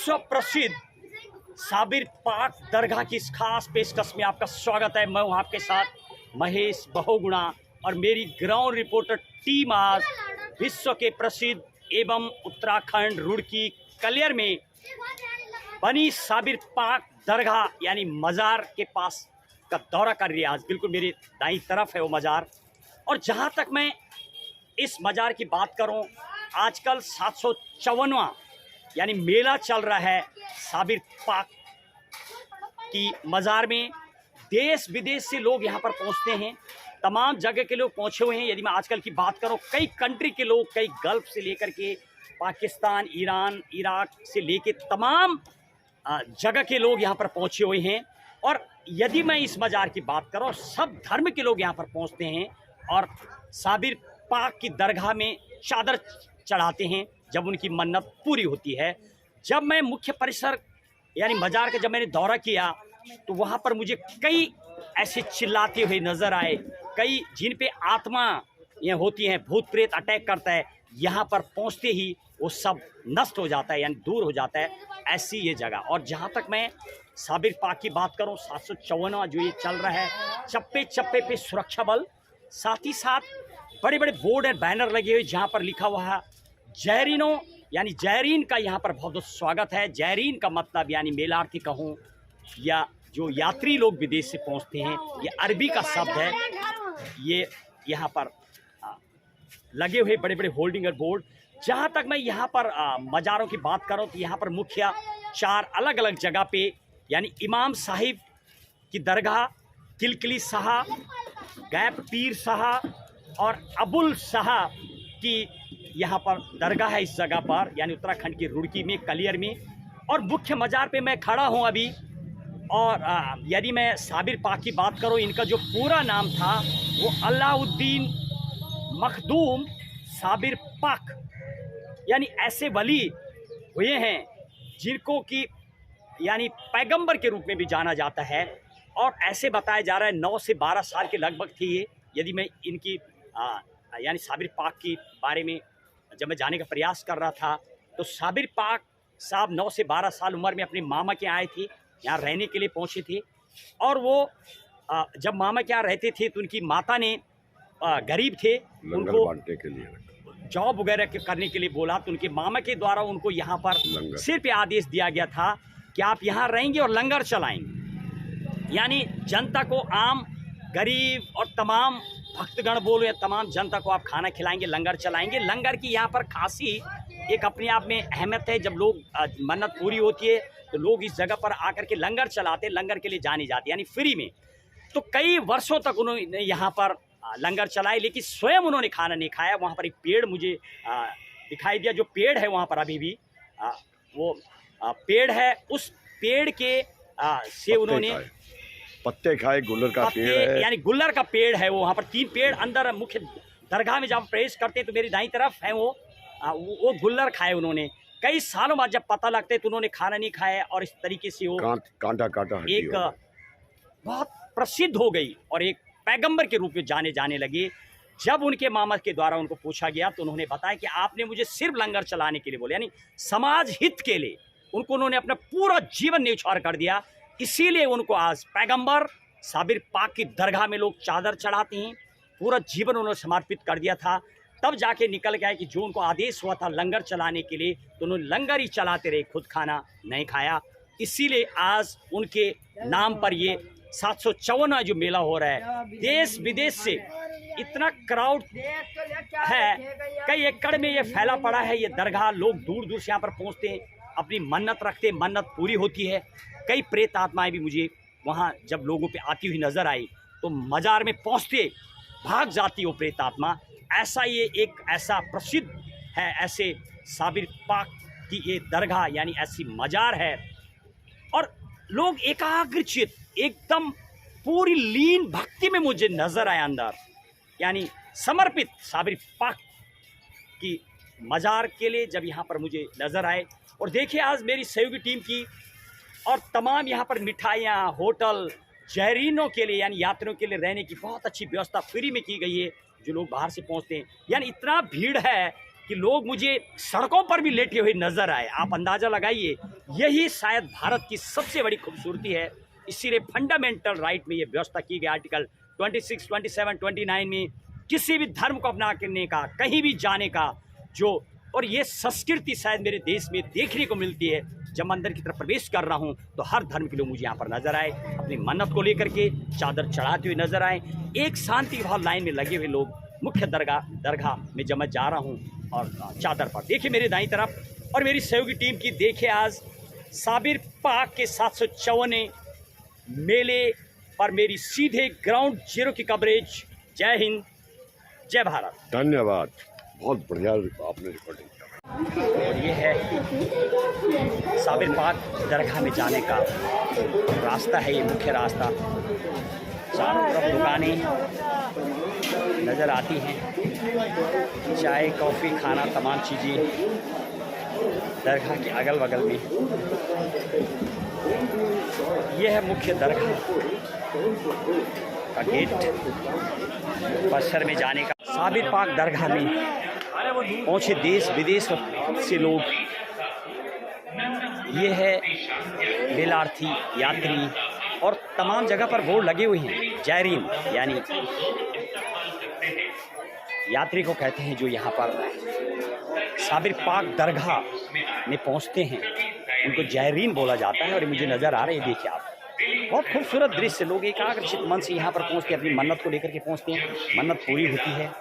विश्व प्रसिद्ध साबिर पाक दरगाह की इस खास पेशकश में आपका स्वागत है। मैं हूं आपके साथ महेश बहुगुणा और मेरी ग्राउंड रिपोर्टर टीम आज विश्व के प्रसिद्ध एवं उत्तराखंड रुड़की कलियर में बनी साबिर पाक दरगाह यानी मज़ार के पास का दौरा कर रही है। आज बिल्कुल मेरी दाईं तरफ है वो मज़ार। और जहाँ तक मैं इस मज़ार की बात करूँ, आजकल 754वां यानी मेला चल रहा है साबिर पाक की मज़ार में। देश विदेश से लोग यहाँ पर पहुँचते हैं, तमाम जगह के लोग पहुँचे हुए हैं। यदि मैं आजकल की बात करूँ, कई कंट्री के लोग, कई गल्फ से लेकर के पाकिस्तान, ईरान, इराक से लेके तमाम जगह के लोग यहाँ पर पहुँचे हुए हैं। और यदि मैं इस मज़ार की बात करूँ, सब धर्म के लोग यहाँ पर पहुँचते हैं और साबिर पाक की दरगाह में चादर चढ़ाते हैं जब उनकी मन्नत पूरी होती है। जब मैं मुख्य परिसर यानी मज़ार का जब मैंने दौरा किया तो वहाँ पर मुझे कई ऐसे चिल्लाते हुए नज़र आए, कई जिन पे आत्मा ये होती हैं, भूत प्रेत अटैक करता है, यहाँ पर पहुँचते ही वो सब नष्ट हो जाता है यानी दूर हो जाता है, ऐसी ये जगह। और जहाँ तक मैं साबिर पाक की बात करूँ, 754वां जो ये चल रहा है, चप्पे चप्पे पे सुरक्षा बल, साथ ही साथ बड़े बड़े बोर्ड और बैनर लगे हुए जहाँ पर लिखा हुआ है जैरीनों यानी जैरीन का यहाँ पर बहुत बहुत स्वागत है। जैरीन का मतलब यानी मेलार्थी कहूँ या जो यात्री लोग विदेश से पहुँचते हैं, ये अरबी का शब्द है। ये यहाँ पर लगे हुए बड़े बड़े होल्डिंग और बोर्ड। जहाँ तक मैं यहाँ पर मज़ारों की बात करूँ तो यहाँ पर मुख्य 4 अलग अलग जगह पे यानी इमाम साहिब की दरगाह, किलकिली शाह, गैप पीर शाह और अबुल शाह की यहाँ पर दरगाह है इस जगह पर यानी उत्तराखंड की रुड़की में, कलियर में। और मुख्य मज़ार पे मैं खड़ा हूँ अभी। और यदि मैं साबिर पाक की बात करूँ, इनका जो पूरा नाम था वो अलाउद्दीन मखदूम साबिर पाक यानी ऐसे वली हुए हैं जिनको कि यानी पैगंबर के रूप में भी जाना जाता है। और ऐसे बताया जा रहा है 9 से 12 साल के लगभग थी ये। यदि मैं इनकी यानी साबिर पाक के बारे में जब मैं जाने का प्रयास कर रहा था तो साबिर पाक साहब 9 से 12 साल उम्र में अपने मामा के आए थे, यहाँ रहने के लिए पहुँचे थे। और वो जब मामा के यहाँ रहते थे तो उनकी माता ने गरीब थे, उनको बांटने के लिए जॉब वगैरह करने के लिए बोला, तो उनके मामा के द्वारा उनको यहाँ पर सिर्फ आदेश दिया गया था कि आप यहाँ रहेंगे और लंगर चलाएंगे, यानी जनता को, आम गरीब और तमाम भक्तगण बोलो या तमाम जनता को आप खाना खिलाएंगे, लंगर चलाएंगे। लंगर की यहाँ पर खासी एक अपने आप में अहमियत है। जब लोग मन्नत पूरी होती है तो लोग इस जगह पर आकर के लंगर चलाते, लंगर के लिए जाने जाते यानी फ्री में। तो कई वर्षों तक उन्होंने यहाँ पर लंगर चलाए, लेकिन स्वयं उन्होंने खाना नहीं खाया। वहाँ पर एक पेड़ मुझे दिखाई दिया, जो पेड़ है वहाँ पर अभी भी वो पेड़ है, उस पेड़ के से उन्होंने पत्ते खाए। गुल्लर का पेड़ है यानी गुल्लर का पेड़ है वो। वहाँ पर 3 पेड़ अंदर मुख्य दरगाह में जब प्रवेश करते हैं तो मेरी दाईं तरफ है वो गुल्लर खाए उन्होंने। कई सालों बाद जब पता लगते तो उन्होंने खाना नहीं खाया और इस तरीके से वो कांटा काटा एक बहुत प्रसिद्ध हो गई और एक पैगंबर के रूप में जाने लगे। जब उनके मामा के द्वारा उनको पूछा गया तो उन्होंने बताया कि आपने मुझे सिर्फ लंगर चलाने के लिए बोला, यानी समाज हित के लिए उनको उन्होंने अपना पूरा जीवन न्यौछावर कर दिया। इसीलिए उनको आज पैगंबर साबिर पाक की दरगाह में लोग चादर चढ़ाते हैं। पूरा जीवन उन्होंने समर्पित कर दिया था, तब जाके निकल गया कि जो उनको आदेश हुआ था लंगर चलाने के लिए तो उन्होंने लंगर ही चलाते रहे, खुद खाना नहीं खाया। इसीलिए आज उनके नाम पर ये 754वां जो मेला हो रहा है, देश विदेश से इतना क्राउड है, कई एकड़ में ये फैला पड़ा है ये दरगाह। लोग दूर दूर से यहाँ पर पहुँचते हैं, अपनी मन्नत रखते, मन्नत पूरी होती है। कई प्रेत आत्माएं भी मुझे वहाँ जब लोगों पे आती हुई नज़र आई तो मज़ार में पहुँचते भाग जाती हो प्रेत आत्मा। ऐसा ये एक ऐसा प्रसिद्ध है, ऐसे साबिर पाक की ये दरगाह यानी ऐसी मज़ार है। और लोग एकाग्रचित एकदम पूरी लीन भक्ति में मुझे नज़र आया अंदर, यानी समर्पित साबिर पाक की मज़ार के लिए जब यहाँ पर मुझे नज़र आए। और देखिए आज मेरी सहयोगी टीम की और तमाम यहाँ पर मिठाइयाँ, होटल, जहरीनों के लिए यानी यात्रियों के लिए रहने की बहुत अच्छी व्यवस्था फ्री में की गई है जो लोग बाहर से पहुँचते हैं। यानी इतना भीड़ है कि लोग मुझे सड़कों पर भी लेटे हुए नजर आए। आप अंदाज़ा लगाइए, यही शायद भारत की सबसे बड़ी खूबसूरती है। इसीलिए फंडामेंटल राइट में ये व्यवस्था की गई आर्टिकल 26, 27, 29 में किसी भी धर्म को अपनाने का, कहीं भी जाने का जो, और ये संस्कृति शायद मेरे देश में देखने को मिलती है। जब मैं अंदर की तरफ प्रवेश कर रहा हूँ तो हर धर्म के लोग मुझे यहाँ पर नजर आए, अपनी मन्नत को लेकर के चादर चढ़ाते हुए नजर आए। एक शांति भाव लाइन में लगे हुए लोग मुख्य दरगाह में जब मैं जा रहा हूँ और चादर पर देखिए मेरे दाईं तरफ और मेरी सहयोगी टीम की देखिए आज साबिर पाक के 754 मेले पर मेरी सीधे ग्राउंड जीरो की कवरेज। जय हिंद, जय भारत। धन्यवाद, बहुत बढ़िया आपने रिपोर्टिंग किया। और ये है साबिर पाक दरगाह में जाने का रास्ता है, ये मुख्य रास्ता। चारों तरफ दुकानें नज़र आती हैं, चाय कॉफ़ी खाना तमाम चीज़ें दरगाह के अगल बगल में। यह है मुख्य दरगाह का गेट परिसर में जाने का। साबिर पाक दरगाह में पहुँचे देश विदेश से लोग। ये है मेलार्थी यात्री और तमाम जगह पर बोर्ड लगे हुए हैं। जायरीन यानी यात्री को कहते हैं जो यहाँ पर साबिर पाक दरगाह में पहुँचते हैं, उनको जायरीन बोला जाता है। और मुझे नज़र आ रहे हैं, देखिए आप, बहुत खूबसूरत दृश्य। लोग एकाग्रचित मन से यहाँ पर पहुँचते हैं, अपनी मन्नत को लेकर के पहुँचते हैं, मन्नत पूरी होती है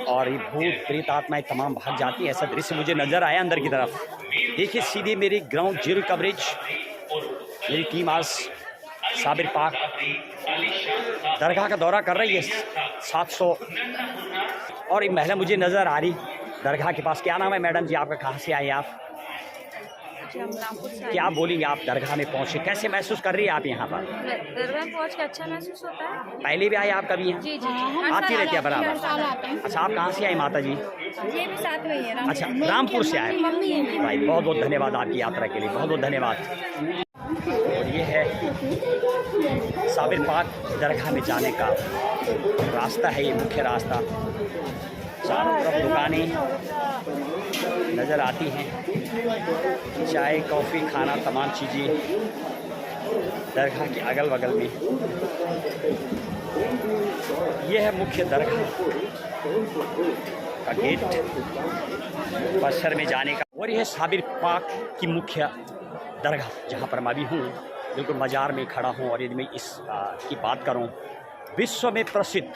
और ये भूत प्रेत आत्माएं तमाम भाग जाती है। ऐसा दृश्य मुझे नज़र आया अंदर की तरफ। देखिए सीधे मेरी ग्राउंड जीरो कवरेज, मेरी टीम आज साबिर पाक दरगाह का दौरा कर रही है 700। और एक महिला मुझे नज़र आ रही दरगाह के पास। क्या नाम है मैडम जी आपका, कहाँ से आए आप? क्या बोलेंगे आप दरगाह में पहुँचे, कैसे महसूस कर रही है आप यहाँ पर? दरगाह में पहुँच के अच्छा महसूस होता है। पहले भी आए आप कभी यहाँ? जी जी, आती रहती है बराबर। अच्छा, आप कहाँ से आए माता जी? ये भी साथ में ही है। अच्छा, रामपुर से आए। मम्मी है। भाई बहुत बहुत धन्यवाद आपकी यात्रा के लिए, बहुत बहुत धन्यवाद। और ये है साबिर पाक दरगाह में जाने का रास्ता है, ये मुख्य रास्ता। चारों तरफ दुकानें नज़र आती हैं, चाय कॉफ़ी खाना तमाम चीज़ें दरगाह के अगल बगल में। यह है मुख्य दरगाह का गेट परिसर में जाने का। और यह साबिर पाक की मुख्य दरगाह जहाँ पर मैं अभी हूँ, बिल्कुल मज़ार में खड़ा हूँ। और यदि मैं इस की बात करूँ, विश्व में प्रसिद्ध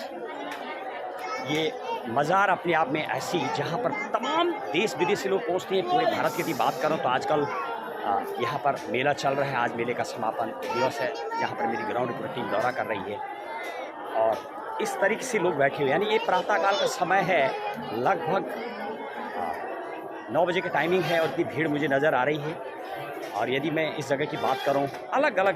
ये मज़ार अपने आप में ऐसी जहाँ पर तमाम देश विदेश से लोग पहुँचते हैं। पूरे भारत की बात करूँ तो आजकल यहाँ पर मेला चल रहा है। आज मेले का समापन दिवस है जहाँ पर मेरी ग्राउंड रिपोर्ट टीम दौरा कर रही है। और इस तरीके से लोग बैठे हुए, यानी ये प्रातःकाल का समय है, लगभग 9 बजे की टाइमिंग है और इतनी भीड़ मुझे नज़र आ रही है। और यदि मैं इस जगह की बात करूं, अलग अलग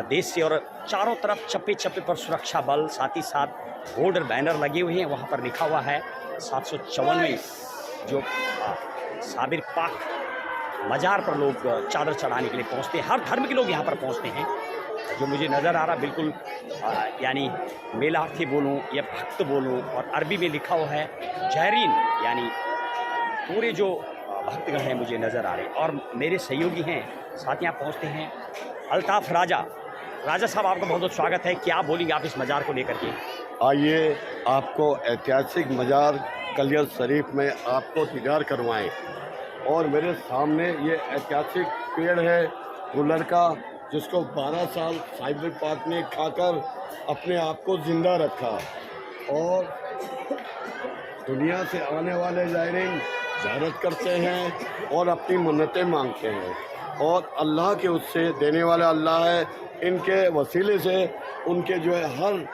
देश से, और चारों तरफ चप्पे चप्पे पर सुरक्षा बल, साथ ही साथ बोर्ड और बैनर लगे हुए हैं। वहां पर लिखा हुआ है 754 जो साबिर पाक मज़ार पर लोग चादर चढ़ाने के लिए पहुंचते हैं। हर धर्म के लोग यहां पर पहुंचते हैं। जो मुझे नज़र आ रहा बिल्कुल यानी मेलार्थी बोलूँ या भक्त बोलूँ, और अरबी में लिखा हुआ है जायरीन, यानी पूरे जो भक्तगण हैं मुझे नज़र आ रहे हैं। और मेरे सहयोगी हैं, साथ यहाँ पहुँचते हैं अल्ताफ़ राजा साहब, आपका बहुत बहुत स्वागत है। क्या बोलेंगे आप इस मज़ार को लेकर के? आइए आपको ऐतिहासिक मज़ार कलियर शरीफ में आपको दीदार करवाएं। और मेरे सामने ये ऐतिहासिक पेड़ है गुलर का, जिसको 12 साल साबिर पाक ने खाकर अपने आप को ज़िंदा रखा। और दुनिया से आने वाले ज़ायरीन ज़ियारत करते हैं और अपनी मन्नतें मांगते हैं। और अल्लाह के उससे देने वाला अल्लाह है, इनके वसीले से उनके जो है हर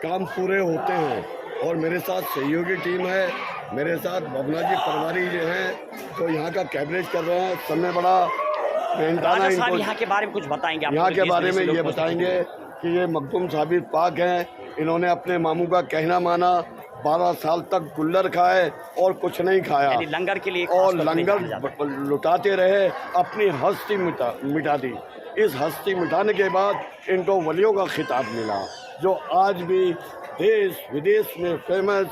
काम पूरे होते हैं। और मेरे साथ सहयोगी टीम है, मेरे साथ बबना जी परवारी जो हैं, तो यहाँ का कवरेज कर रहे हैं। समय बड़ा मेहनताना इनको। यहाँ के बारे में कुछ बताएंगे? यहाँ के बारे में ये बताएंगे कि ये मखदूम साबिर पाक हैं। इन्होंने अपने मामू का कहना माना, 12 साल तक गुल्लर खाए और कुछ नहीं खाया, लंगर के लिए, और लंगर लुटाते रहे, अपनी हस्ती मिटा दी। इस हस्ती मिटाने के बाद इनको वलियों का खिताब मिला, जो आज भी देश विदेश में फेमस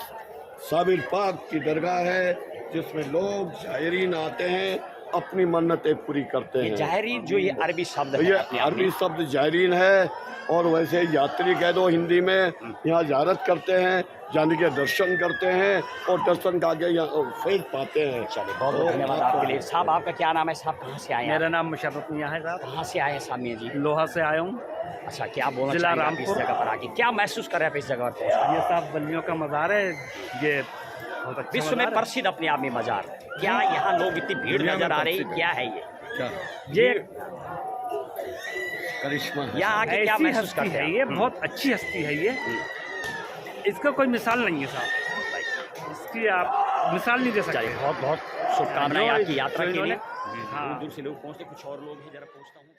साबिर पाक की दरगाह है। जिसमें लोग जायरीन आते हैं, अपनी मन्नतें पूरी करते ये हैं। जायरीन जो ये अरबी शब्द है ये अपने आप में। अरबी शब्द जायरीन है, और वैसे यात्री कह दो हिंदी में, यहाँ ज़ियारत करते हैं, यानी कि दर्शन करते हैं, और दर्शन का आगे यहाँ फैज़ पाते हैं। चलिए बहुत बहुत धन्यवाद आपके लिए। साहब आपका क्या नाम है साहब, कहाँ से आए हैं? मेरा नाम मुशर्रफ मियाँ है साहब, कहाँ से आए हैं साहब मियां जी? लोहा से आया हूँ। अच्छा, क्या बोलना जिला चाहेंगे आप इस रामपुर। जगह पर आके, क्या महसूस कर रहे हैं आप इस जगह पर पहुंचकर? ये साहब बलियों का मज़ार है, ये बहुत अच्छा विश्व में मज़ार है। प्रसिद्ध अपने आप में मजार, क्या यहाँ लोग इतनी भीड़ दुनिया में नजर आ रही, प्रसिद्ध है। क्या है ये? क्या ये करिश्मा है। यहाँ आके क्या ऐसी महसूस हस्ती करते है, हैं? ये बहुत अच्छी हस्ती है ये, इसका कोई मिसाल नहीं है साहब, इसकी आप मिसाल नहीं दे चलिए सकते। बहुत बहुत शुभकामनाएं आपकी यात्रा के लिए। हाँ। दूर दूर से लोग पहुँचते, कुछ और लोग ही जरा पूछता हूँ।